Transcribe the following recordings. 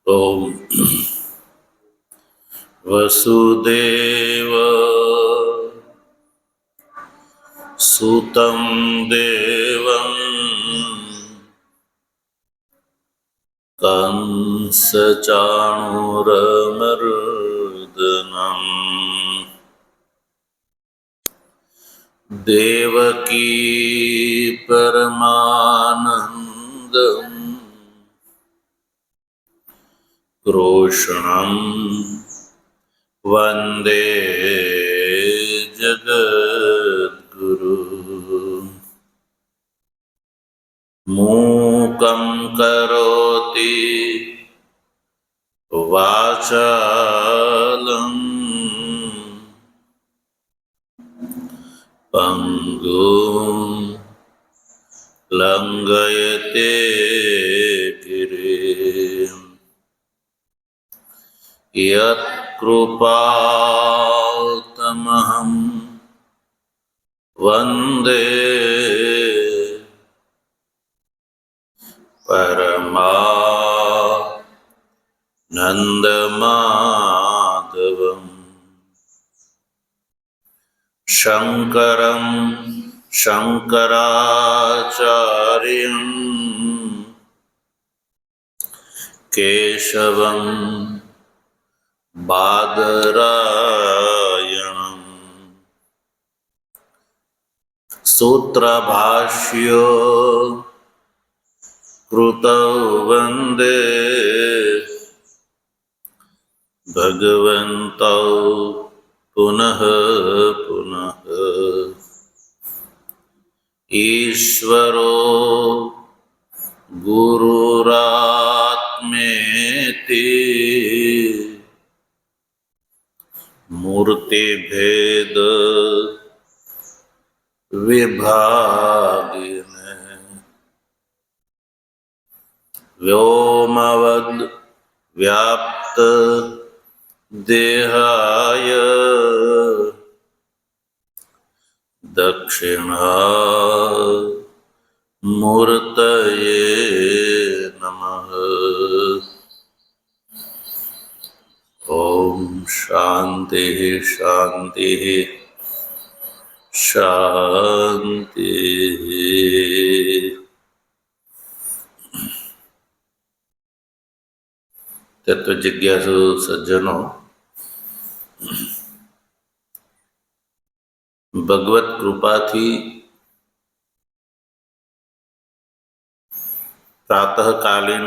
ॐ वसुदेव सुतं देवं कंसचाणूरमर्दनम् देवकी परमानन्दम् कृष्णं वन्दे जगद्गुरु। मूकं करोति वाचालं पङ्गुं लङ्घयते गिरिं यत्कृपातमहं वन्दे परमानन्दमाधवम् शङ्करं शङ्कराचार्यं केशवं बादरायणम् सूत्रभाष्यो कृतौ वन्दे भगवन्तौ पुनः पुनः। ईश्वरो गुरुरात्मेति मूर्तिभेद विभागिने व्योमवद् व्याप्त देहाय दक्षिणामूर्तये नमः। ॐ शान्ति शान्ति शान्ति। तत्व जिज्ञासु सज्जनों, भगवत कृपाथी प्रातःकालीन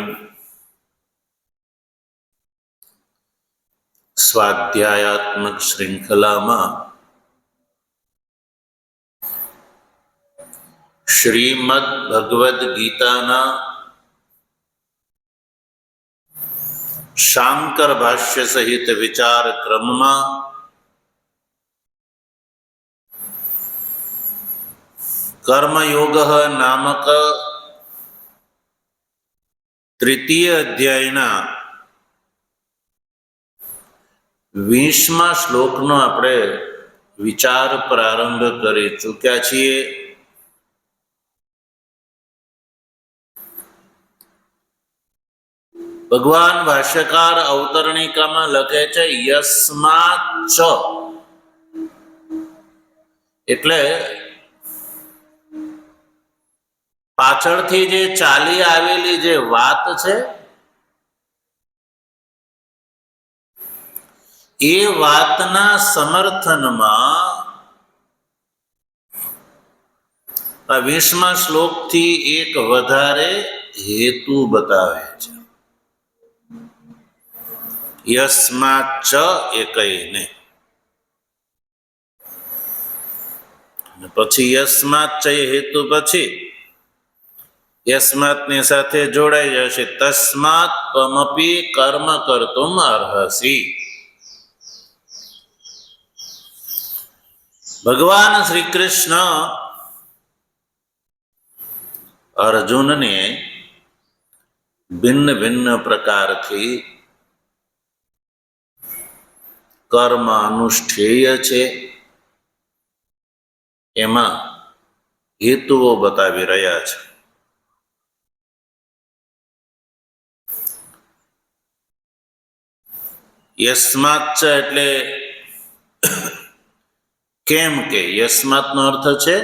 સ્વાધ્યાયાત્મક શ્રૃંખલામાં શ્રીમદ ભગવદ્ ગીતાના શાંકર ભાષ્ય સહિત વિચાર ક્રમમાં કર્મયોગ નામક તૃતીય અધ્યાયના 20મા શ્લોકનો આપણે વિચાર પ્રારંભ કરી ચૂક્યા છીએ. ભગવાન ભાષ્યકાર અવતરણિકામાં લખે છે યસ્માત ચ, એટલે પાછળથી જે ચાલી આવેલી જે વાત છે એ વાતના સમર્થનમાં આ 20મા શ્લોકથી એક વધારે હેતુ બતાવે છે. યસ્માત ચ એ કહીને પછી યસ્માત ચ એ હેતુ પછી યસ્માતની સાથે જોડાઈ જશે તસ્માત ત્વમપી કર્મ કર્તુમ અર્હસી. ભગવાન શ્રી કૃષ્ણ અર્જુનને ભિન્ન ભિન્ન પ્રકારથી કર્મ અનુષ્ઠેય છે એમાં હેતુઓ બતાવી રહ્યા છે. યસ્માત ચ એટલે કેમ કે, યસ્માતનો અર્થ છે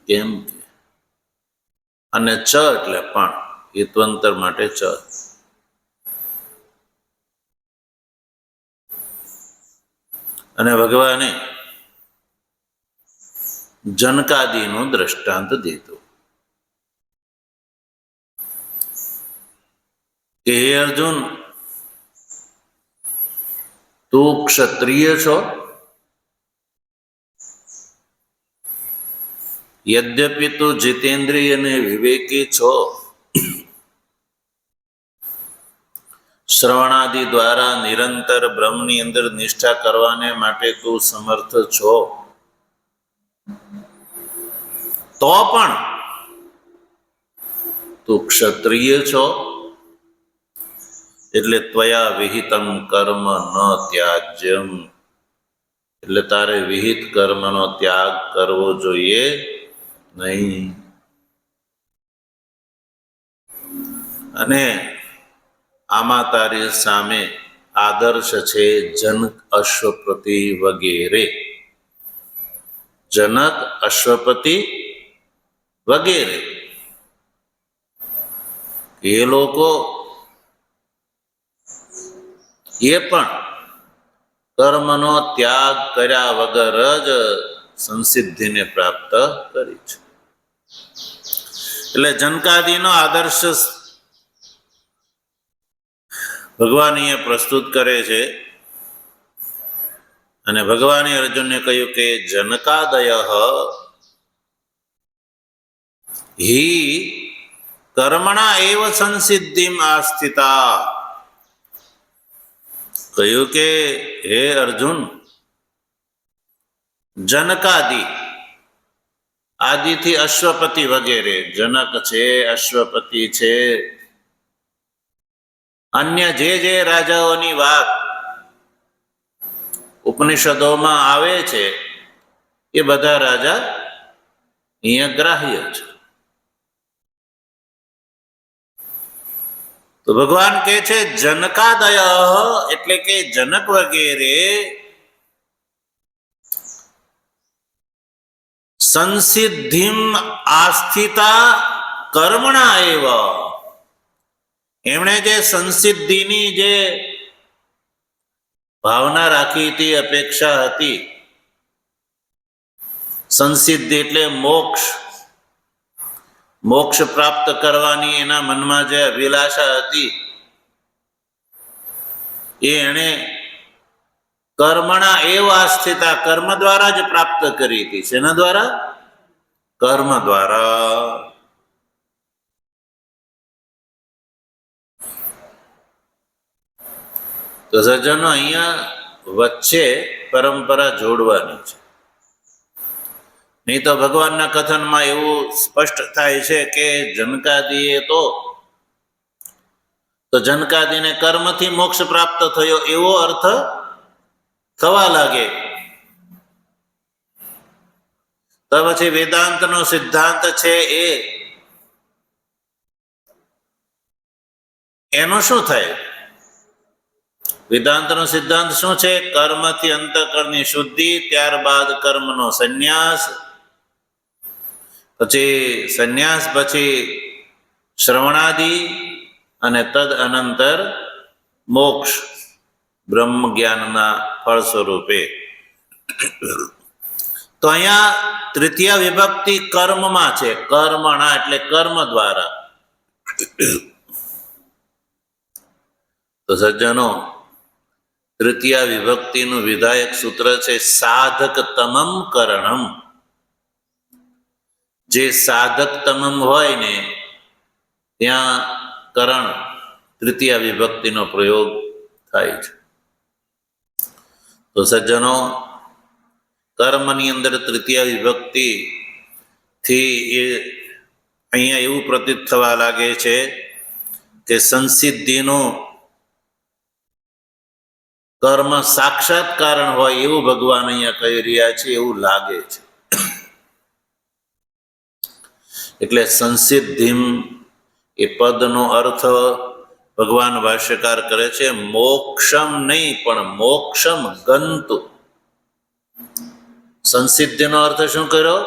કેમ કે, અને ચ એટલે પણ, હેત્વંતર માટે ચ. અને ભગવાને જનકાદિનું દ્રષ્ટાંત દીધું કે હે અર્જુન, તું ક્ષત્રિય છો, યદ્યપિ તું જીતેન્દ્રિય અને વિવેકી છો, શ્રવણાદિ દ્વારા નિરંતર બ્રહ્મની અંદર નિષ્ઠા કરવાને માટે તું સમર્થ છો, તો પણ તું ક્ષત્રિય છો, એટલે ત્વયા વિહિતમ કર્મ ન ત્યાજ્યમ, એટલે તારે વિહિત કર્મનો ત્યાગ કરવો જોઈએ નહીં. અને આમાં તારી સામે આદર્શ છે જનક, અશ્વપતિ વગેરે. જનક, અશ્વપતિ વગેરે એ લોકો એ પણ કર્મનો ત્યાગ કર્યા વગર જ સંસિદ્ધિને પ્રાપ્ત કરી છે. એટલે જનકાદિનો આદર્શ ભગવાન અહીંયા પ્રસ્તુત કરે છે. અને ભગવાને અર્જુનને કહ્યું કે જનકાદય હિ કર્મણા એવ સંસિદ્ધિમ આસ્થિતા. કહ્યું કે હે અર્જુન, જનકાદિ, આદિથી અશ્વપતિ વગેરે, જનક છે, અશ્વપતિ છે, અન્ય જે જે રાજાઓની વાત ઉપનિષદોમાં આવે છે એ બધા રાજા અહીંયા ગ્રાહ્ય છે. તો ભગવાન કહે છે જનકાદય એટલે કે જનક વગેરે સંસિદ્ધિમ આસ્થિતા કર્મણા એવ, એમણે જે સંસિદ્ધિની જે ભાવના રાખી હતી, અપેક્ષા હતી, સંસિદ્ધિ એટલે મોક્ષ, મોક્ષ પ્રાપ્ત કરવાની એના મનમાં જે અભિલાષા હતી એ એણે કર્મણા એવ આસ્થિતા, કર્મ દ્વારા જ પ્રાપ્ત કરી હતી. શેના દ્વારા? કર્મ દ્વારા. તો સજ્જનો, અહીંયા વચ્ચે પરંપરા જોડવાની છે. નહીં તો ભગવાનના કથનમાં એવું સ્પષ્ટ થાય છે કે જનકાદિએ તો જનકાદિને કર્મથી મોક્ષ પ્રાપ્ત થયો એવો અર્થ થવા લાગે. તો પછી વેદાંતનો સિદ્ધાંત છે એનું શું થાય? વેદાંતનો સિદ્ધાંત શું છે? કર્મથી અંતઃકરણની શુદ્ધિ, ત્યારબાદ કર્મનો સંન્યાસ, પછી સંન્યાસ પછી શ્રવણાદિ, અને તદ અનંતર મોક્ષ બ્રહ્મ જ્ઞાનના ફળ સ્વરૂપે. તો અહીંયા તૃતીય વિભક્તિ કર્મમાં છે. કર્મણા એટલે કર્મ દ્વારા. તો સજ્જનો, તૃતીય વિભક્તિનું વિધાયક સૂત્ર છે સાધક તમમ કરણમ. જે સાધક તમમ હોય ને ત્યાં કરણ તૃતીય વિભક્તિનો પ્રયોગ થાય છે. તો સજ્જનો, કર્મની અંદર તૃતીય વિભક્તિ થી એ અહીંયા એવું પ્રતીત થવા લાગે છે કે સંસિદ્ધિનું કર્મ સાક્ષાત કારણ હોય એવું ભગવાન અહીંયા કહી રહ્યા છે, એવું લાગે છે. એટલે સંસિદ્ધિમ એ પદનો અર્થ ભગવાન ભાષ્યકાર કરે છે મોક્ષમ નહીં પણ મોક્ષમ ગંતુ. સંસિદ્ધિનો અર્થ શું કર્યો?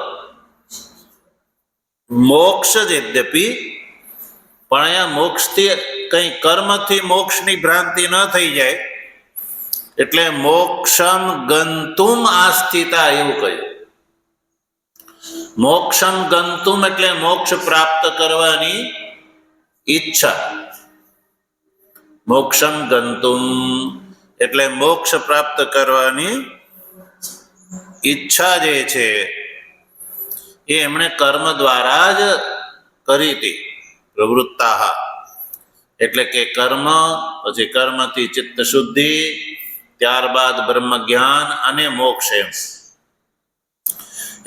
મોક્ષ જ યદ્યપી, પણ અહીંયા મોક્ષથી કઈ કર્મથી મોક્ષની ભ્રાંતિ ન થઈ જાય એટલે મોક્ષમ ગંતુમ આસ્થિતા એવું કહ્યું. મોક્ષમ ગંતુમ એટલે મોક્ષ પ્રાપ્ત કરવાની ઈચ્છા. મોક્ષમ ગંતુમ એટલે મોક્ષ પ્રાપ્ત કરવાની ઈચ્છા જે છે એ એમણે કર્મ દ્વારા જ કરી હતી. પ્રવૃત્તા એટલે કે કર્મ, પછી કર્મથી ચિત્ત શુદ્ધિ, ત્યારબાદ બ્રહ્મ જ્ઞાન અને મોક્ષ. એમ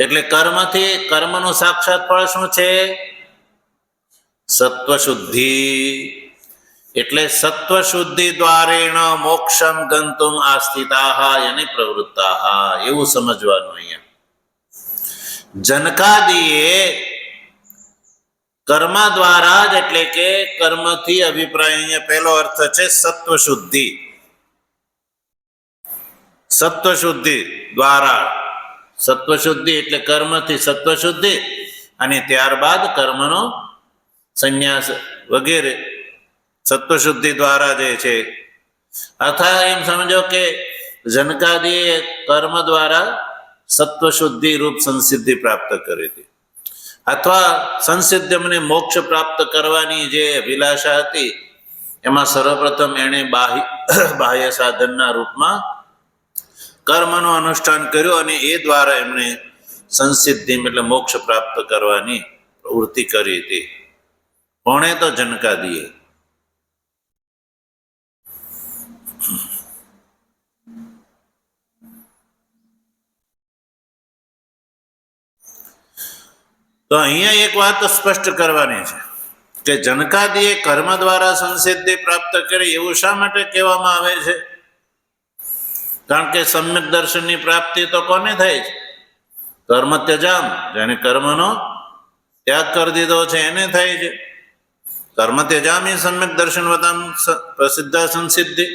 એટલે કર્મથી, કર્મનું સાક્ષાત ફળ શું છે? સત્વ શુદ્ધિ. એટલે સત્વ શુદ્ધિ દ્વારેણ મોક્ષમ ગંતુમ આસ્થિતા યની પ્રવૃત્તા, એવું સમજવાનું. અહીંયા જનકાદીએ કર્મ દ્વારા જ, એટલે કે કર્મથી અભિપ્રાય, અહીંયા પહેલો અર્થ છે સત્વ શુદ્ધિ. સત્વ શુદ્ધિ દ્વારા, સત્વ શુદ્ધિ એટલે કર્મથી સત્વ શુદ્ધિ અને ત્યારબાદ કર્મનો સંન્યાસ વગેરે સત્વ શુદ્ધિ દ્વારા જે છે. અથવા એમ સમજો કે જનકાદીએ કર્મ દ્વારા સત્વ શુદ્ધિ રૂપ સંસિદ્ધિ પ્રાપ્ત કરી હતી, અથવા સંસિદ્ધિ મોક્ષ પ્રાપ્ત કરવાની જે અભિલાષા હતી એમાં સર્વપ્રથમ એણે બાહ્ય સાધનના રૂપમાં કર્મનું અનુષ્ઠાન કર્યું અને એ દ્વારા એમણે સંસિદ્ધિ એટલે મોક્ષ પ્રાપ્ત કરવાની પ્રવૃત્તિ કરી હતી. કોણે? તો જનકાદીએ. તો અહીંયા એક વાત સ્પષ્ટ કરવાની છે કે જનકાદીએ કર્મ દ્વારા સંસિદ્ધિ પ્રાપ્ત કરી એવું શા માટે કહેવામાં આવે છે? કારણ કે સમ્યક દર્શનની પ્રાપ્તિ તો કોને થાય છે? કર્મ ત્યજામ, જેને કર્મનો ત્યાગ કરી દીધો છે એને થાય છે. કર્મ ત્યજામી સમ્યક દર્શન વતામ પ્રસિદ્ધ સંસિદ્ધિ.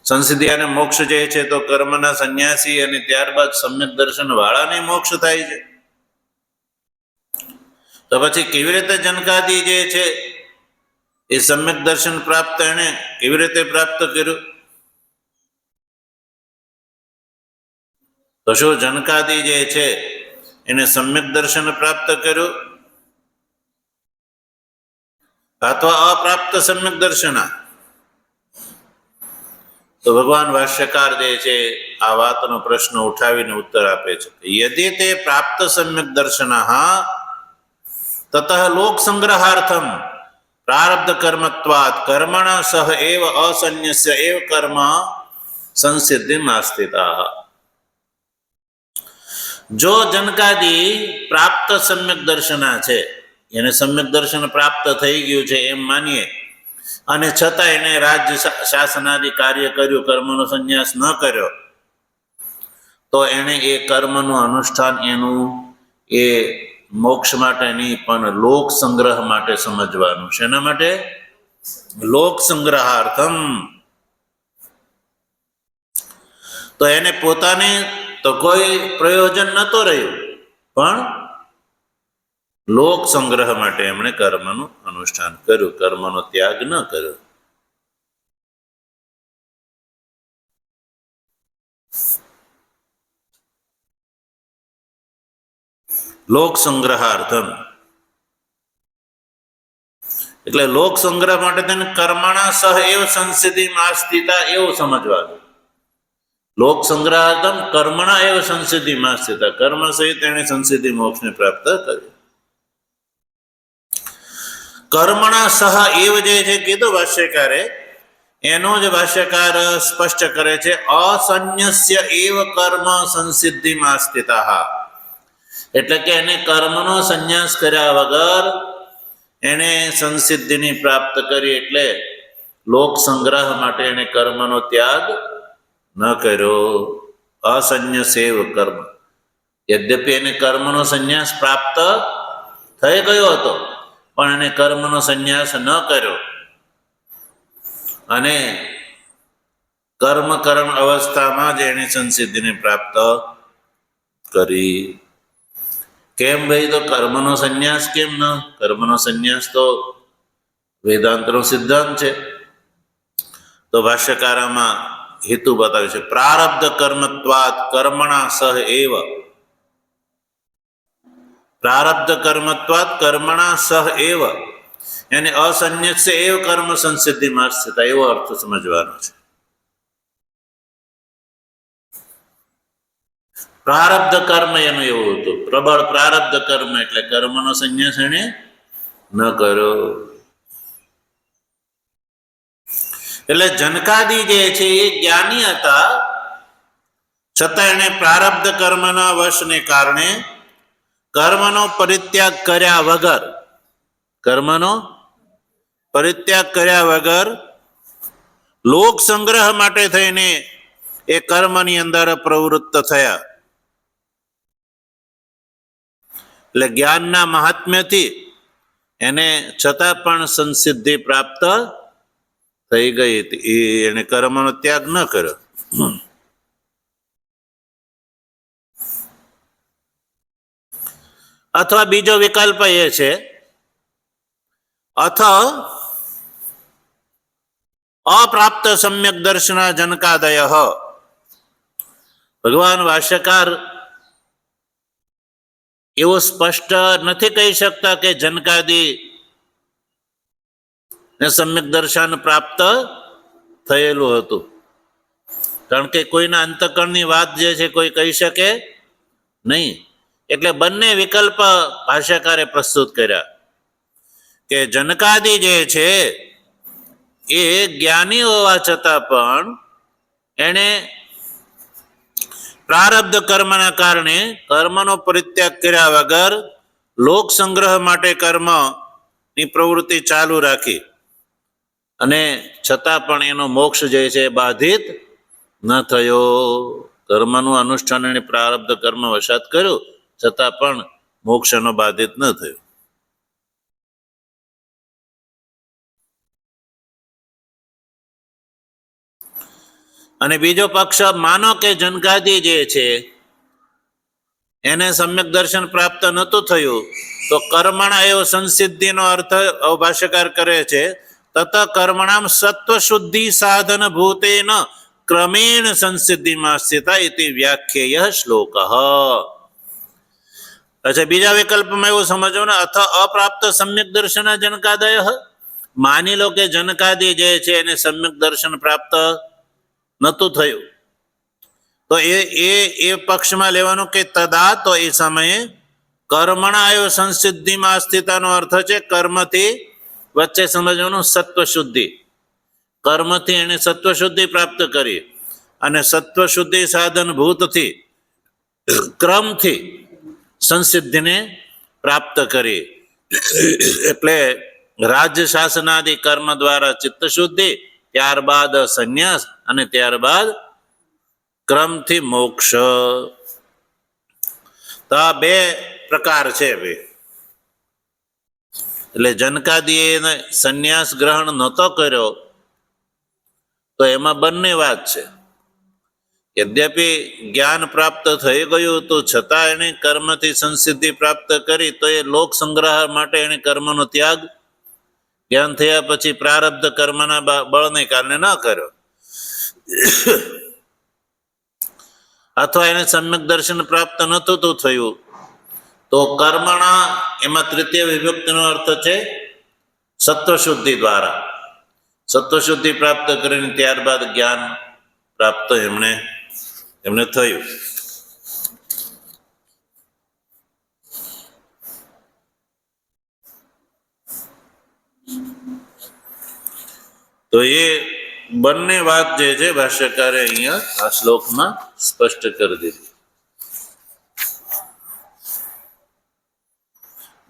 સંસિદ્ધિ અને મોક્ષ જે છે તો કર્મના સંન્યાસી અને ત્યારબાદ સમ્યક દર્શન વાળાને મોક્ષ થાય છે. તો પછી કેવી રીતે જનકાદી જે છે એ સમ્યક દર્શન પ્રાપ્ત એને કેવી રીતે પ્રાપ્ત કર્યું? તો શું જનકાદી જે છે એને સમ્યક દર્શન પ્રાપ્ત કર્યું અથવા અપ્રાપ્ત સમ્યક દર્શન? તો ભગવાન ભાષ્યકાર જે છે આ વાતનો પ્રશ્ન ઉઠાવીને ઉત્તર આપે છે કે યદિ તે પ્રાપ્ત સમ્યક દર્શન તતઃ લોક સંગ્રહાર્થમ પ્રારબ્ધ કર્મત્વાત કર્મણા સહ એવ અસન્યસ્ય એવ કર્મ સંસિદ્ધિમ આસ્થિતા. જો જનકાદી પ્રાપ્ત સમ્યક દર્શના છે, એને સમ્યક દર્શન પ્રાપ્ત થઈ ગયું છે એમ માનીએ, અને છતાં એને રાજ્ય શાસનાદિ કાર્ય કર્યું, કર્મનો સંન્યાસ ન કર્યો, તો એને એ કર્મનું અનુષ્ઠાન એનું એ મોક્ષ માટે નહીં પણ લોક સંગ્રહ માટે સમજવાનું. શેના માટે? લોક સંગ્રહાર્થમ. તો એને પોતાને તો કોઈ પ્રયોજન નતો રહ્યું, પણ લોક સંગ્રહ માટે એમણે કર્મનું અનુષ્ઠાન કર્યું, કર્મનો ત્યાગ ન કર્યો. લોક સંગ્રહાર્થમ એટલે લોક સંગ્રહ માટે તેને કર્મણા સહ એવ સંસિદ્ધિમાં આસ્થિતા એવું સમજવાનું. લોક સંગ્રહાર્થમ કર્મણા એવ સંસિદ્ધિમાં આસ્થિતા, કર્મ સહિત એને સંસિદ્ધિ મોક્ષને પ્રાપ્ત કર્યું. કર્મણા સહ એવ જે છે કીધું ભાષ્યકારે, એનો જ ભાષ્યકાર સ્પષ્ટ કરે છે અસન્યસ્ય એવ કર્મ સંસિદ્ધિમાં આસ્થિતા. એટલે કે એને કર્મનો સંન્યાસ કર્યા વગર એને સંસિદ્ધિની પ્રાપ્ત કરી, એટલે લોક સંગ્રહ માટે એને કર્મનો ત્યાગ ન કર્યો. અસન્યસેવ કર્મ, યદ્યપી એને કર્મનો સંન્યાસ પ્રાપ્ત થઈ ગયો હતો પણ એને કર્મનો સંન્યાસ ન કર્યો. અને કર્મકરણ અવસ્થામાં જ એની સંસિદ્ધિને પ્રાપ્ત કરી. કેમ ભાઈ? તો કર્મનો સંન્યાસ કેમ ન? કર્મનો સંન્યાસ તો વેદાંતનો સિદ્ધાંત છે. તો ભાષ્યકારમાં હેતુ બતાવ્યું છે. પ્રારબ્ધ કર્મત્વાત કર્મણા સહ એવ. પ્રારબ્ધ કર્મત્વાત કર્મણા સહ એવ, એને અસન્યસ્ય એવ કર્મ સંસિદ્ધિમાં સ્થિત, એવો અર્થ સમજવાનો છે. પ્રારબ્ધ કર્મ એનું એવું હતું, પ્રબળ પ્રારબ્ધ કર્મ, એટલે કર્મનો સંન્યાસ એને ન કર્યો. એટલે જનકાદી જે છે એ જ્ઞાની હતા, છતાં એને પ્રારબ્ધ કર્મના વશને કારણે કર્મનો પરિત્યાગ કર્યા વગર, કર્મનો પરિત્યાગ કર્યા વગર લોક સંગ્રહ માટે થઈને એ કર્મની અંદર પ્રવૃત્ત થયા. એટલે જ્ઞાનના મહાત્મ્યથી એને છતાં પણ સંસિદ્ધિ પ્રાપ્ત થઈ ગઈ હતી. એને કર્મનો ત્યાગ ન કર્યો. અથવા બીજો વિકલ્પ એ છે, અથ અપ્રાપ્ત સમ્યક દર્શન જનકાદય. ભગવાન ભાષ્યકાર એવું સ્પષ્ટ નથી કહી શકતા કે જનકાદી ને સમ્યક દર્શન પ્રાપ્ત થયેલું હતું, કારણ કે કોઈના અંતકરણની વાત જે છે કોઈ કહી શકે નહીં. એટલે બંને વિકલ્પ ભાષ્યકારે પ્રસ્તુત કર્યા કે જનકાદી જે છે એ જ્ઞાની હોવા છતાં પણ એને પ્રારબ્ધ કર્મના કારણે કર્મનો પરિત્યાગ કર્યા વગર લોક સંગ્રહ માટે કર્મની પ્રવૃત્તિ ચાલુ રાખી, અને છતાં પણ એનો મોક્ષ જે છે બાધિત ન થયો. કર્મનું અનુષ્ઠાન એને પ્રારબ્ધ કર્મ વશાત કર્યું, છતાં પણ મોક્ષનો બાધિત ન થયો. અને બીજો પક્ષ, માનો કે જનકાદી જે છે એને સમ્યક દર્શન પ્રાપ્ત નહોતું થયું, તો કર્મણા એવો સંસિદ્ધિનો અર્થ ભાષ્યકાર કરે છે, તત કર્મણામ સત્વ શુદ્ધિ સાધન ભૂતેન ક્રમેણ સંસિદ્ધિમાં સ્થિતા ઇતિ વ્યાખ્યેય શ્લોક. અચ્છા, બીજા વિકલ્પમાં એવું સમજો ને, અથ અપ્રાપ્ત સમ્યક દર્શન જનકાદય. માની લો કે જનકાદી જે છે એને સમ્યક દર્શન પ્રાપ્ત નહોતું થયું, તો એ પક્ષમાં લેવાનું કે તદા, તો એ સમયે કર્મણા એવ સંસિદ્ધિમાં સ્થિતાનો અર્થ છે કર્મથી, વચ્ચે સમજવાનું સત્વ શુદ્ધિ, કર્મથી એને સત્વ શુદ્ધિ પ્રાપ્ત કરી, અને સત્વ શુદ્ધિ સાધન ભૂતથી ક્રમથી સંસિદ્ધિને પ્રાપ્ત કરી. એટલે રાજ્ય શાસનાદિ કર્મ દ્વારા ચિત્ત શુદ્ધિ, ત્યારબાદ સંન્યાસ, અને ત્યારબાદ ક્રમથી મોક્ષ. તો આ બે પ્રકાર છે. એટલે જનકાદીએ સંન્યાસ ગ્રહણ નહોતો કર્યો, તો એમાં બંને વાત છે. યદ્યપિ જ્ઞાન પ્રાપ્ત થઈ ગયું તો છતાં એને કર્મથી સંસિદ્ધિ પ્રાપ્ત કરી, તો એ લોક સંગ્રહ માટે એને કર્મનો ત્યાગ જ્ઞાન થયા પછી પ્રારબ્ધ કર્મના બળને કારણે ન કર્યો. અથવા એને સમ્યક દર્શન પ્રાપ્ત નહોતું તો થયું, તો કર્મણા, એમાં તૃતીય વિભક્તિનો અર્થ છે સત્વશુદ્ધિ દ્વારા. સત્વશુદ્ધિ પ્રાપ્ત કરીને ત્યારબાદ જ્ઞાન પ્રાપ્ત એમને થયું. તો એ બંને વાત જે છે ભાષ્યકારે અહીંયા આ શ્લોકમાં સ્પષ્ટ કરી દીધી.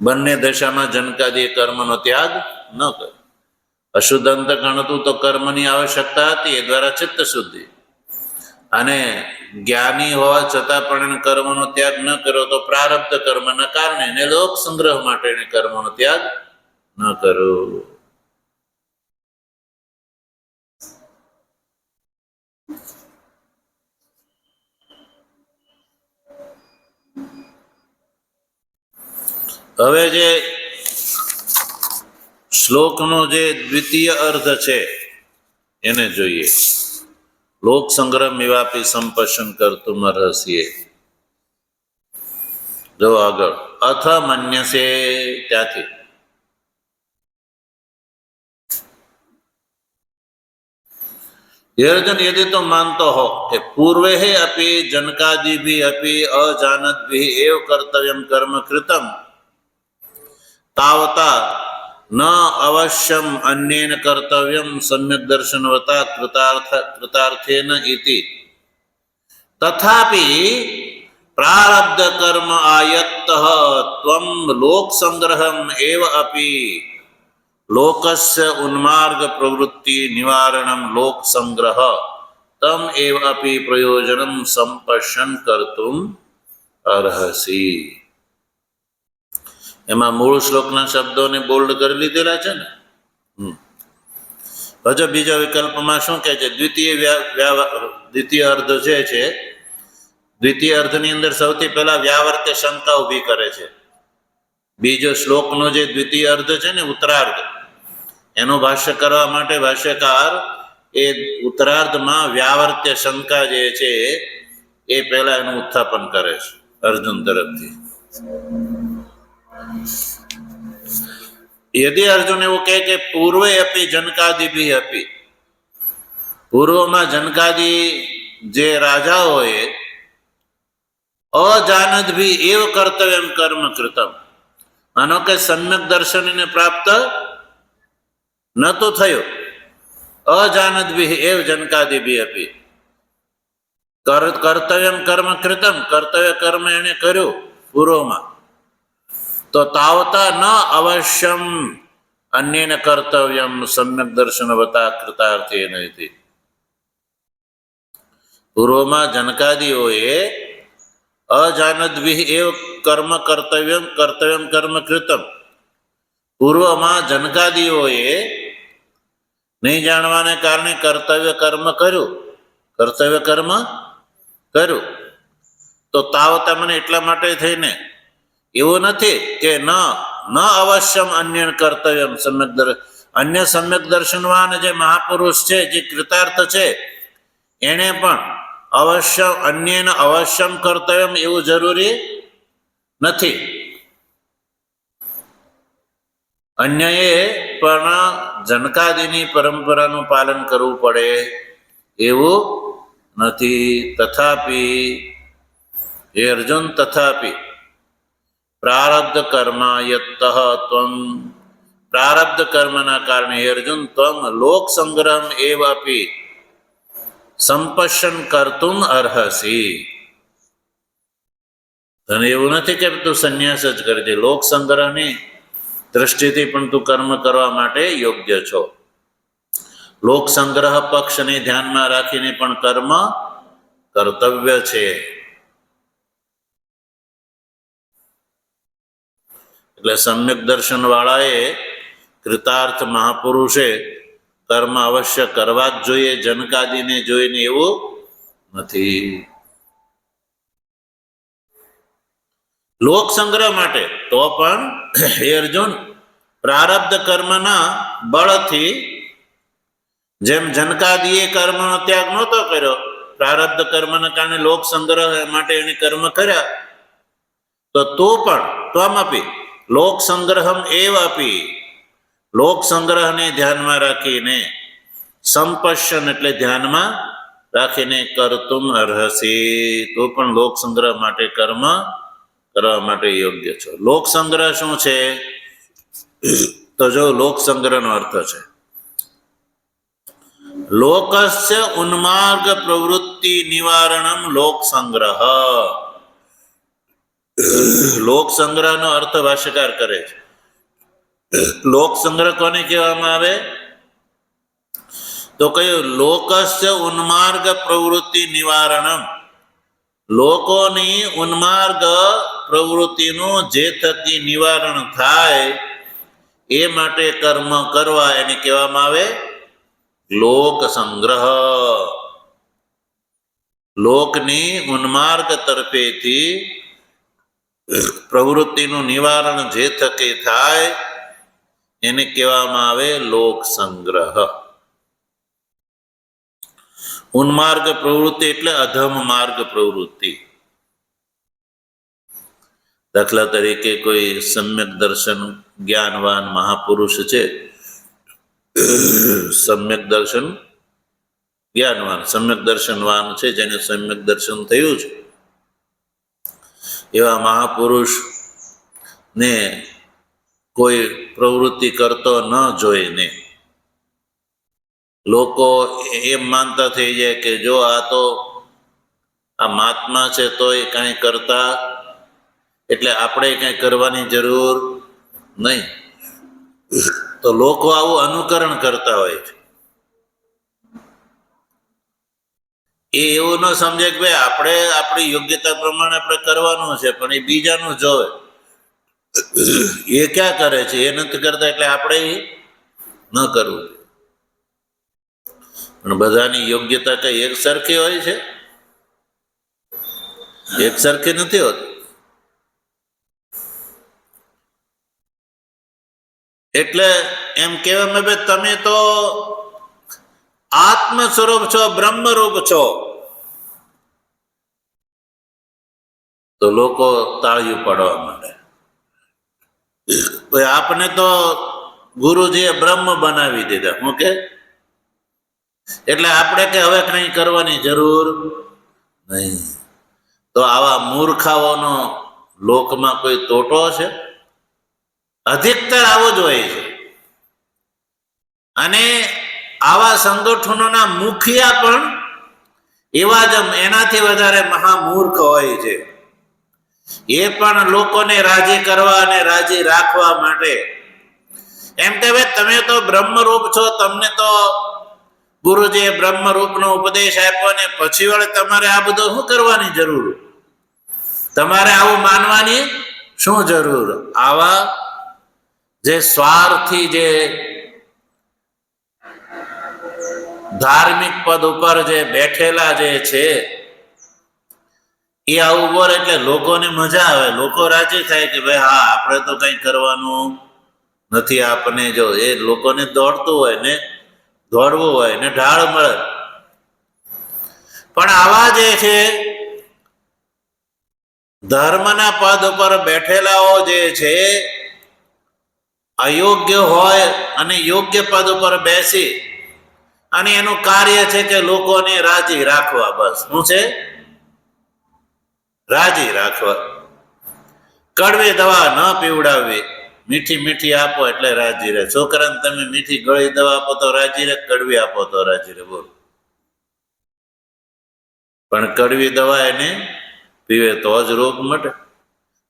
બંને દશામાં જનકાદીએ કર્મનો ત્યાગ ન કર્યો. અશુદ્ધ અંતકરણ હતું તો કર્મની આવશ્યકતા હતી, એ દ્વારા ચિત્ત શુદ્ધિ, અને જ્ઞાની હોવા છતાં પણ એને કર્મનો ત્યાગ ન કર્યો, તો પ્રારબ્ધ કર્મના કારણે એને લોક સંગ્રહ માટે એને કર્મનો ત્યાગ ન કર્યો. હવે જે શ્લોકનો જે દ્વિતીય અર્થ છે એને જોઈએ. લોક સંગ્રહ મિવાપી સંપશન કરતું અર્હસીએ. જો આગળ અથ મન્યસે ત્યાંથી अर्जुन यदि तो मानते हो कि पूर्वे अपि जनकादिभिः अपि अजानद्भिः एव कर्तव्यं कर्म कृतं तावता न अवश्यम अन्येन कर्तव्यं सम्यक् दर्शनवता कृतार्थेन इति तथापि प्रारब्ध कर्म आयत्तः त्वं लोक संग्रहम् एव अपि लोकस्य उन्मार्ग प्रवृत्ति निवारणं लोक संग्रह तम एव अपि प्रयोजनं संपश्यन् कर्तुम् अर्हसि. એમાં મૂળ શ્લોકના શબ્દોને બોલ્ડ કરી લીધેલા છે ને. હજુ બીજા વિકલ્પમાં શું કહે છે? દ્વિતીય અર્ધ જે છે, દ્વિતીય અર્ધની અંદર સૌથી પહેલા વ્યાવર્તે શંકા ઊભી કરે છે. બીજો શ્લોકનો જે દ્વિતીય અર્ધ છે ને, ઉત્તરાર્ધ, એનું ભાષ્ય કરવા માટે ભાષ્યકાર એ ઉત્તરાર્ધમાં વ્યાવર્ત્ય શંકા જે છે એ પહેલા એનું ઉત્થાપન કરે છે અર્જુન તરફથી. યદિ અર્જુન એવું કહે કે પૂર્વે અપી જનકાદિભી અપી, પૂર્વમાં જનકાદી જે રાજાઓએ અજાનદ્ભી એવ કર્તવ્યમ કર્મ કૃતમ, માનો કે સમ્યક દર્શનને પ્રાપ્ત નતું થયું. અજાનદ્ભી એવ જનકાદિભી અપી કર્તવ્યમ કર્મ કૃતમ, કર્તવ્ય કર્મ એને કર્યું પૂર્વમાં, તો તાવતા ન અવશ્યમ અન્યને કર્તવ્યમ સમ્યક દર્શનવતા કૃતાર્થે નથી. પૂર્વમાં જનકાદીઓએ અજાનદ્ભી એવ કર્મ કર્તવ્યમ કર્મ કૃતમ, પૂર્વમાં જનકાદીઓએ નહીં જાણવાને કારણે કર્તવ્ય કર્મ કર્યું, તો તાવતા મને એટલા માટે થઈને એવું નથી કે ન અવશ્યમ અન્ય કર્તવ્યમ સમ્યક અન્ય સમ્યક દર્શનવાન જે મહાપુરુષ છે, જે કૃતાર્થ છે, એને પણ અન્યને અવશ્યમ કર્તવ્યમ એવું જરૂરી નથી. અન્યએ પણ જનકાદીની પરંપરાનું પાલન કરવું પડે એવું નથી. તથાપી હે અર્જુન, તથાપી પ્રારબ્ધ કર્માયત્તઃ ત્વમ, પ્રારબ્ધ કર્મના કારણે હે અર્જુન ત્વમ લોક સંગ્રહમ એવ અપી સંપશ્યન કર્તુમ અર્હસી. તને એવું નથી કે તું સંન્યાસ જ કરજે, લોક સંગ્રહની દ્રષ્ટિથી પણ તું કર્મ કરવા માટે યોગ્ય છો. લોક સંગ્રહ પક્ષને ધ્યાનમાં રાખીને પણ કર્મ કર્તવ્ય છે. એટલે સમ્યક દર્શન વાળાએ, કૃતાર્થ મહાપુરુષે કર્મ અવશ્ય કરવા જ જોઈએ, જનકાદીને જોઈને એવું નથી. લોક સંગ્રહ માટે તો પણ હે અર્જુન પ્રારબ્ધ કર્મના બળથી, જેમ જનકાદીએ કર્મનો ત્યાગ નહોતો કર્યો, પ્રારબ્ધ કર્મના કારણે લોક સંગ્રહ માટે એને કર્મ કર્યા, તો તું પણ ત્વમપી લોક સંગ્રહમ એવ અપી, લોક સંગ્રહને ધ્યાનમાં રાખીને, સંપશ્યન એટલે ધ્યાનમાં રાખીને કર્તુમ અર્હસી, તું પણ લોક સંગ્રહ માટે કર્મ કરવા માટે યોગ્ય છો. લોક સંગ્રહ શું છે? તો જો લોક સંગ્રહનો અર્થ છે લોકસ્ય ઉન્માર્ગ પ્રવૃત્તિ નિવારણમ લોક સંગ્રહ. લોક સંગ્રહનો અર્થ ભાષ્યકાર કરે છે. લોક સંગ્રહ કોને કહેવામાં આવે? તો કયું? લોકસ્ય ઉન્માર્ગ પ્રવૃત્તિ નિવારણમ, લોકોની ઉન્માર્ગ પ્રવૃત્તિનું જે થકી નિવારણ થાય એ માટે કર્મ કરવા એને કહેવામાં આવે લોક સંગ્રહ. લોકની ઉન્માર્ગ તરફેથી પ્રવૃત્તિનું નિવારણ જે થકે થાય એને કહેવામાં આવે લોક સંગ્રહ. ઉન્માર્ગ પ્રવૃત્તિ એટલે અધમ માર્ગ પ્રવૃત્તિ. દાખલા તરીકે કોઈ સમ્યક દર્શન જ્ઞાનવાન મહાપુરુષ છે, સમ્યક દર્શન જ્ઞાનવાન સમ્યક દર્શનવાન છે, જેને સમ્યક દર્શન થયું છે, એવા મહાપુરુષ ને કોઈ પ્રવૃત્તિ કરતો ન જોઈને લોકો એમ માનતા થઈ જાય કે જો આ તો આ મહાત્મા છે તો એ કાંઈ કરતા, એટલે આપણે કાંઈ કરવાની જરૂર નહીં. તો લોકો આવું અનુકરણ કરતા હોય છે. એ એવું ન સમજે કે ભાઈ આપણે આપણી યોગ્યતા પ્રમાણે આપણે કરવાનું છે, પણ એ બીજાનું જોવે. એ ક્યાં કરે છે, એ નથી કરતા એટલે આપણે ન કરવું. પણ બધાની યોગ્યતા કઈ એક સરખી હોય છે? એક સરખી નથી હોતી. એટલે એમ કહેવામાં ભાઈ તમે તો આત્મ સ્વરૂપ છો, બ્રહ્મરૂપ છો. તો લોકો તાળીઓ પાડવા માંડે. આપને તો ગુરુજીએ બ્રહ્મ બનાવી દીધા. હું કે એટલે આપણે કે હવે કઈ કરવાની જરૂર નહીં. તો આવા મૂર્ખાઓનો લોકમાં કોઈ તોટો છે? અધિકતર આવો જ હોય છે. અને આવા સંગઠનોના મુખિયા પણ એવા જ એનાથી વધારે મહામૂર્ખ હોય છે. એ પણ લોકોને રાજી કરવા અને રાજી રાખવા માટે એમ કે ભાઈ તમે તો બ્રહ્મરૂપ છો, તમને તો ગુરુજીએ બ્રહ્મરૂપનો ઉપદેશ આપ્યો ને પછી વળે તમારે આ બધું શું કરવાની જરૂર? તમારે આવું માનવાની શું જરૂર? આવા જે સ્વાર્થી, જે ધાર્મિક પદ ઉપર જે બેઠેલા જે છે એ આવું બોલે એટલે લોકોને મજા આવે, લોકો રાજી થાય કે ભાઈ હા આપણે તો કઈ કરવાનું નથી. આપણે જો એ લોકોને દોડતું હોય ને દોડવું હોય ને ઢાળ મળે. પણ આવા જે છે ધર્મના પદ ઉપર બેઠેલાઓ જે છે અયોગ્ય હોય અને યોગ્ય પદ ઉપર બેસી અને એનું કાર્ય છે કે લોકોને રાજી રાખવા. બસ શું છે? રાજી રાખવા. કડવી દવા ન પીવડાવવી, મીઠી મીઠી આપો એટલે રાજી રહે. છોકરાને તમે મીઠી ગળી દવા આપો તો રાજી રહે, કડવી આપો તો રાજી રહે. બોલો. પણ કડવી દવા એને પીવે તો જ રોગ મટે.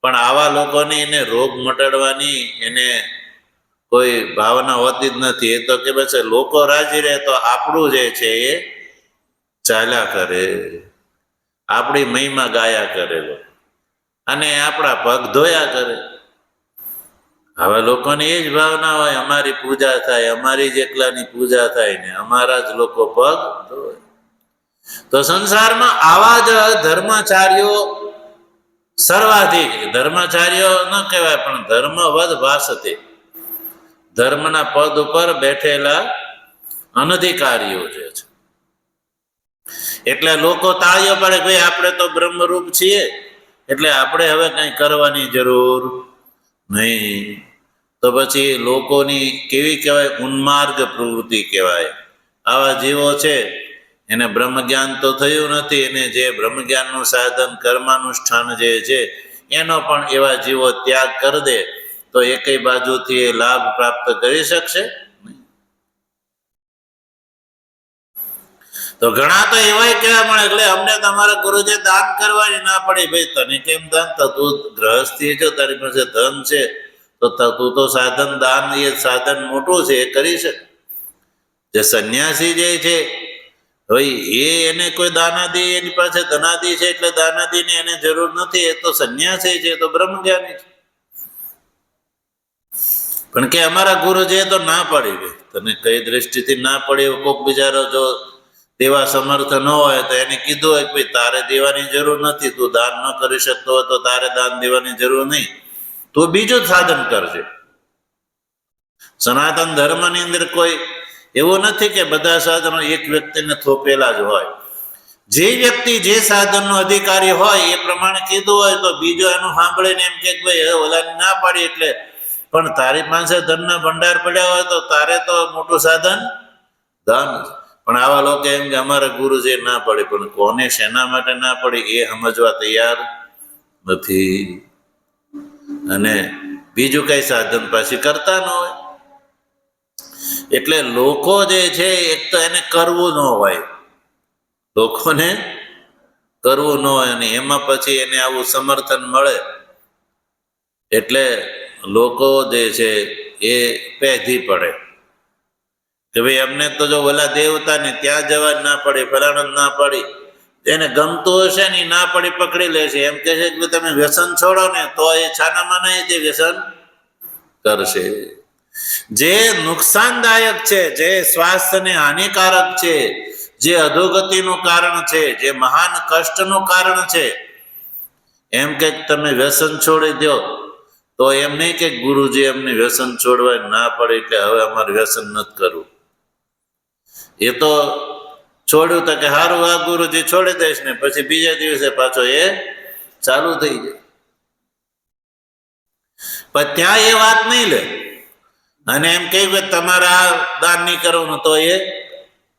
પણ આવા લોકોને એને રોગ મટાડવાની એને કોઈ ભાવના હોતી જ નથી. એ તો કે બસ લોકો રાજી રહે તો આપણું જે છે એ ચાલ્યા કરે, આપણી મહિમા ગાયા કરે અને આપણા પગ ધોયા કરે. હવે લોકોને એ જ ભાવના હોય અમારી પૂજા થાય, અમારી જ એકલાની પૂજા થાય ને અમારા જ લોકો પગ ધોય. તો સંસારમાં આવા જ ધર્માચાર્યો સર્વાધિક, ધર્માચાર્યો ન કહેવાય પણ ધર્મવદ ભાસતે, ધર્મના પદ ઉપર બેઠેલા અનધિકારીઓ જે છે. એટલે લોકો તાળીઓ પાડે ભાઈ આપણે તો બ્રહ્મરૂપ છીએ એટલે આપણે હવે કઈ કરવાની જરૂર નહીં. તો પછી લોકોની કેવી કહેવાય? ઉન્માર્ગ પ્રવૃત્તિ કહેવાય. આવા જીવો છે એને બ્રહ્મ જ્ઞાન તો થયું નથી, એને જે બ્રહ્મ જ્ઞાનનું સાધન કર્માનુષ્ઠાન જે છે એનો પણ એવા જીવો ત્યાગ કરી દે તો એકેય બાજુથી એ લાભ પ્રાપ્ત કરી શકશે. તો ઘણા તો એવાય કહેવા મળે એટલે અમને તમારા ગુરુજી દાન કરવાની ના પડી. ભાઈ તને કેમ દાન? તું ગ્રહસ્થી છો, તારી પાસે ધન છે તો તું તો સાધન દાન, એ સાધન મોટું છે, એ કરી શકે. જે સંન્યાસી જે છે ભાઈ એને કોઈ દાનાદી, એની પાસે ધનાદી છે એટલે દાનાદી ની એને જરૂર નથી. એ તો સંન્યાસી છે, તો બ્રહ્મજ્ઞાની છે. પણ કે અમારા ગુરુજીએ તો ના પાડી. તને કઈ દ્રષ્ટિથી ના પડી? કોક બિચારો જો દેવા સમર્થ ન હોય તો એને કીધું હોય કે ભાઈ તારે દેવાની જરૂર નથી, તું દાન ન કરી શકતો હોય તો તારે દાન દેવાની જરૂર નહીં, તું બીજું સાધન કરજે. સનાતન ધર્મની અંદર કોઈ એવું નથી કે બધા સાધનો એક વ્યક્તિને થોપેલા જ હોય. જે વ્યક્તિ જે સાધનનો અધિકારી હોય એ પ્રમાણે કીધું હોય તો બીજો એનું સાંભળીને એમ કે ભાઈ ઓલાની ના પાડી એટલે, પણ તારી પાસે ધનના ભંડાર પડ્યા હોય તો તારે તો મોટું સાધન દાન. પણ આવા લોકો એમ કે અમારા ગુરુજી ના પડે, પણ કોને શેના માટે ના પડી એ સમજવા તૈયાર નથી, અને બીજું કઈ સાધન પાછી કરતા ન હોય. એટલે લોકો જે છે એક તો એને કરવું ન હોય, લોકોને કરવું ન હોય, અને એમાં પછી એને આવું સમર્થન મળે એટલે લોકો જે છે એ પેધી પડે કે ભાઈ અમને તો જો ઓલા દેવતાને ત્યાં જવા જ ના પડી, ફલાણ ના પડી, એને ગમતું હશે ને ના પડી પકડી લેશે, એમ કે છે કે તમે વ્યસન છોડો ને તો એ છાનામાના જે વ્યસન કરશે. જે નુકસાનદાયક છે, જે સ્વાસ્થ્યને હાનિકારક છે, જે અધોગતિનું કારણ છે, જે મહાન કષ્ટનું કારણ છે, એમ કે તમે વ્યસન છોડી દો તો એમ નહીં કે ગુરુજી એમને વ્યસન છોડવા ના પડે એટલે હવે અમારે વ્યસન નથી કરવું. એ તો છોડ્યું તો કે હારું આ ગુરુજી છોડી દઈશ ને પછી બીજા દિવસે પાછો એ ચાલુ થઈ જાય. પણ ત્યાં એ વાત નહીં લે અને એમ કહ્યું કે તમારે આ દાન નહીં કરવાનું તો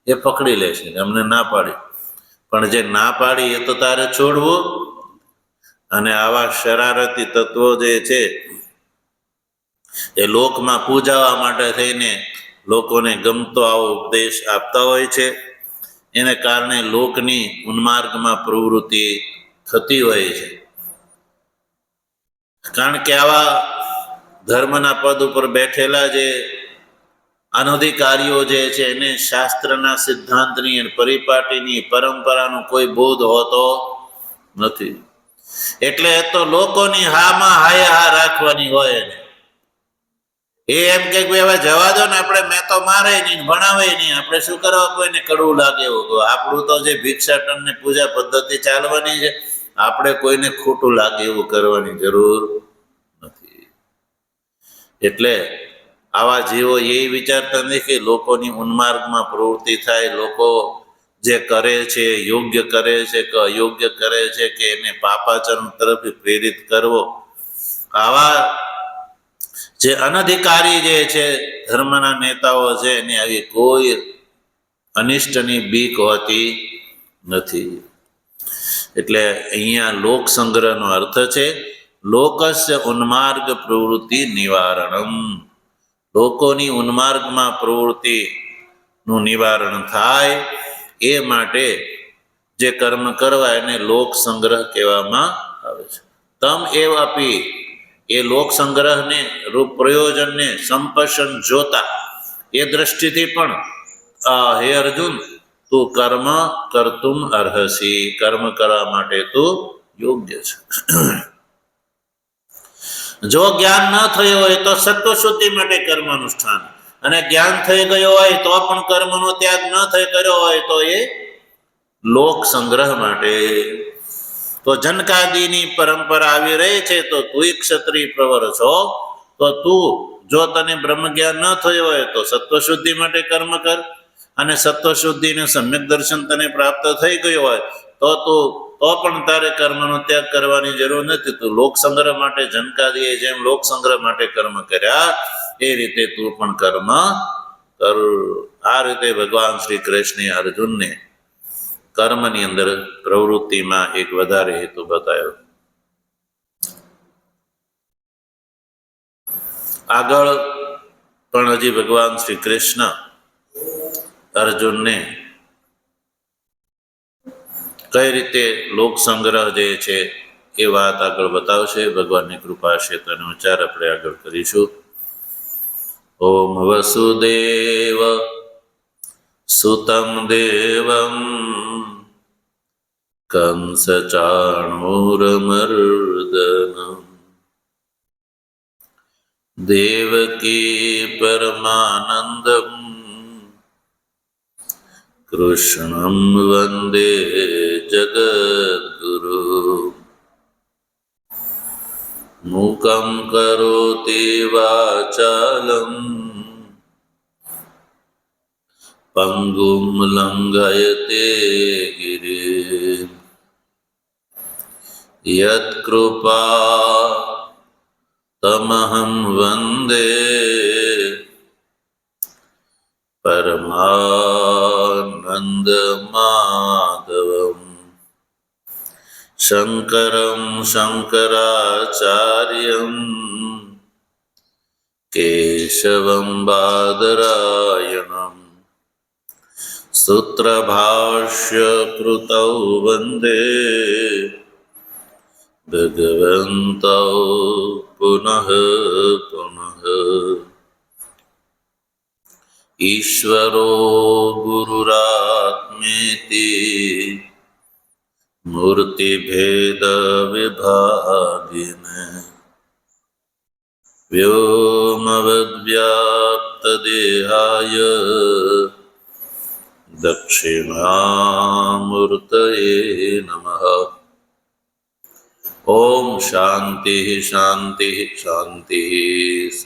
એ પકડી લેશે, અમને ના પાડી. પણ જે ના પાડી એ તો તારે છોડવું. અને આવા શરારતી તત્વો જે છે એ લોકમાં પૂજાવા માટે થઈને લોકોને ગમતો આવો ઉપદેશ આપતા હોય છે, એને કારણે લોકની ઉન્માર્ગમાં પ્રવૃત્તિ થતી હોય છે. કારણ કે આવા ધર્મના પદ ઉપર બેઠેલા જે અનધિકારીઓ જે છે એને શાસ્ત્રના સિદ્ધાંતની અને પરિપાટીની પરંપરાનો કોઈ બોધ હોતો નથી. એટલે તો લોકોની હામાં હાય હા રાખવાની હોય ને એ એમ કે હવે જવા દો ને, આપણે મેં તો મારે નહીં ભણાવે નહીં, આપણે શું કરવા કોઈને કડવું લાગે એવું. આપણું તો જે ભિક્ષાટન ને પૂજા પદ્ધતિ ચાલવાની છે, આપણે કોઈને ખોટું લાગે એવું કરવાની જરૂર નથી. એટલે આવા જીવો એ વિચારતા નથી કે લોકોની ઉન્માર્ગમાં પ્રવૃત્તિ થાય, લોકો જે કરે છે યોગ્ય કરે છે કે અયોગ્ય કરે છે કે એને પાપાચરણ તરફ પ્રેરિત કરવો. આવા જે અનધિકારી જે છે ધર્મના નેતાઓ છે એની આવી કોઈ અનિષ્ટની બીક હોતી નથી. એટલે અહીંયા લોક સંગ્રહનો અર્થ છે લોકસ્ય ઉન્માર્ગ પ્રવૃત્તિ નિવારણમ. લોકોની ઉન્માર્ગમાં પ્રવૃત્તિનું નિવારણ થાય એ માટે જે કર્મ કરવા એને લોક સંગ્રહ કહેવામાં આવે છે. તમ એવ આપી એ લોક સંગ્રહને રૂપ પ્રયોજનને સંપશન જોતા એ દ્રષ્ટિથી પણ હે અર્જુન તું કર્મ કરતુમ અર્હસી, કર્મ કરવા માટે તું યોગ્ય છે. જો જ્ઞાન ન થયું હોય તો સત્વ શુદ્ધિ માટે કર્મ અનુષ્ઠાન, અને જ્ઞાન થઈ ગયો હોય તો પણ કર્મનો ત્યાગ ન થઈ કર્યો હોય તો એ લોક સંગ્રહ માટે. તો જનકાદિની પરંપરા આવી રહી છે તો તું ક્ષત્રિય પ્રવર છો, તો તું જો તને બ્રહ્મ જ્ઞાન ન થયું હોય તો સત્વ શુદ્ધિ માટે કર્મ કર, અને સત્વ શુદ્ધિનું સમ્યક દર્શન તને પ્રાપ્ત થઈ ગયું હોય તો પણ તારે કર્મનો ત્યાગ કરવાની જરૂર નથી. તું લોક સંગ્રહ માટે જનકાદીએ જેમ લોક સંગ્રહ માટે કર્મ કર્યા એ રીતે તું પણ કર્મ કર. આ રીતે ભગવાન શ્રી કૃષ્ણે અર્જુનને કર્મની અંદર પ્રવૃત્તિમાં એક વધારે હેતુ બતાવ્યો. આગળ પણ હજી ભગવાન શ્રી કૃષ્ણ અર્જુનને કઈ રીતે લોક સંગ્રહ જે છે એ વાત આગળ બતાવશે. ભગવાનની કૃપા છે તેનો વિચાર આપણે આગળ કરીશું. ઓમ વસુદેવ સુતમ દેવમ કંસ ચાણૂરમર્દનમ દેવકી પરમાનંદમ कृष्णं वन्दे जगद्गुरु। मूकं करोति वाचालं पङ्गुं लङ्घयते गिरिं यत्कृपा तमहं वन्दे परमानन्दमाधवम्। शङ्करं शङ्कराचार्यं केशवं बादरायणम् सूत्रभाष्यकृतौ वन्दे भगवन्तौ पुनः पुनः। ईश्वरो गुरुरात्मेति मूर्तिभेदविभागिने व्योमवद्व्याप्तदेहाय दक्षिणामूर्तये नमः। ॐ शान्तिः शान्तिः शान्तिः।